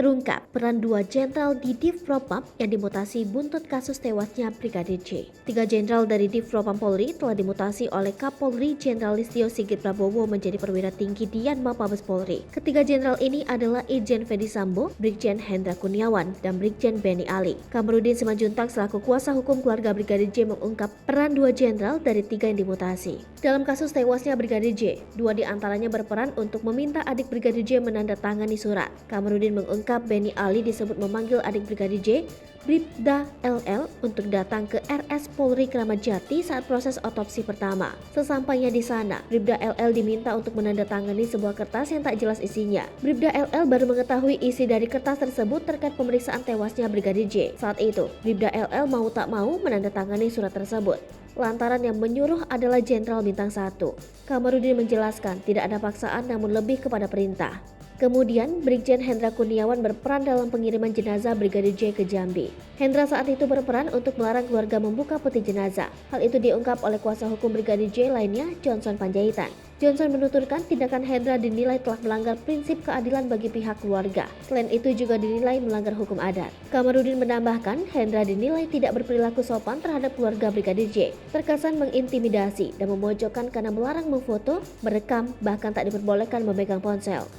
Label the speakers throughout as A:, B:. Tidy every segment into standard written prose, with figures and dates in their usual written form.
A: Terungkap peran 2 jenderal di Divpropam yang dimutasi buntut kasus tewasnya Brigadir J. 3 jenderal dari Divpropam Polri telah dimutasi oleh Kapolri Jenderal Listio Sigit Prabowo menjadi perwira tinggi di Yanma Mabes Polri. Ketiga jenderal ini adalah Irjen Ferdy Sambo, Brigjen Hendra Kurniawan, dan Brigjen Benny Ali. Kamarudin Simanjuntak selaku kuasa hukum keluarga Brigadir J mengungkap peran 2 jenderal dari 3 yang dimutasi. Dalam kasus tewasnya Brigadir J, 2 di antaranya berperan untuk meminta adik Brigadir J menandatangani surat. Kamarudin mengungkap Benny Ali disebut memanggil adik Brigadir J, Bribda LL, untuk datang ke RS Polri Kramat Jati saat proses otopsi pertama. Sesampainya di sana, Bribda LL diminta untuk menandatangani sebuah kertas yang tak jelas isinya. Bribda LL baru mengetahui isi dari kertas tersebut terkait pemeriksaan tewasnya Brigadir J. Saat itu, Bribda LL mau tak mau menandatangani surat tersebut. Lantaran yang menyuruh adalah Jenderal Bintang 1. Kamarudin menjelaskan tidak ada paksaan namun lebih kepada perintah. Kemudian, Brigjen Hendra Kurniawan berperan dalam pengiriman jenazah Brigadir J ke Jambi. Hendra saat itu berperan untuk melarang keluarga membuka peti jenazah. Hal itu diungkap oleh kuasa hukum Brigadir J lainnya, Johnson Panjaitan. Johnson menuturkan tindakan Hendra dinilai telah melanggar prinsip keadilan bagi pihak keluarga. Selain itu juga dinilai melanggar hukum adat. Kamarudin menambahkan, Hendra dinilai tidak berperilaku sopan terhadap keluarga Brigadir J. Terkesan mengintimidasi dan memojokkan karena melarang memfoto, merekam, bahkan tak diperbolehkan memegang ponsel.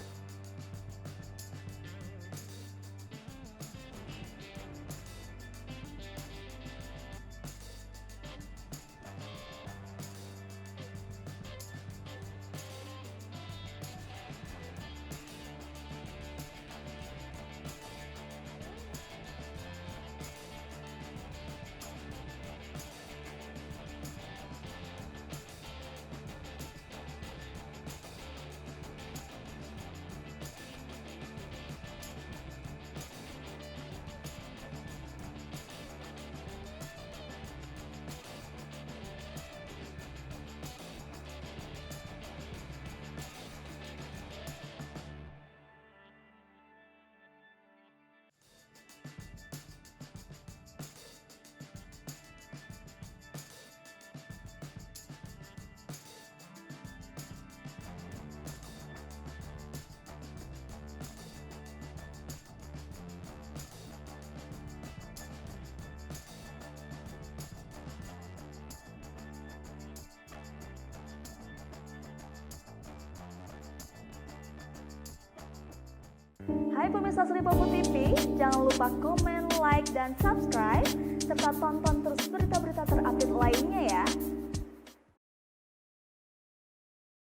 B: Hai pemirsa Sri Popo TV, jangan lupa komen, like, dan subscribe, serta tonton terus berita-berita terupdate lainnya ya.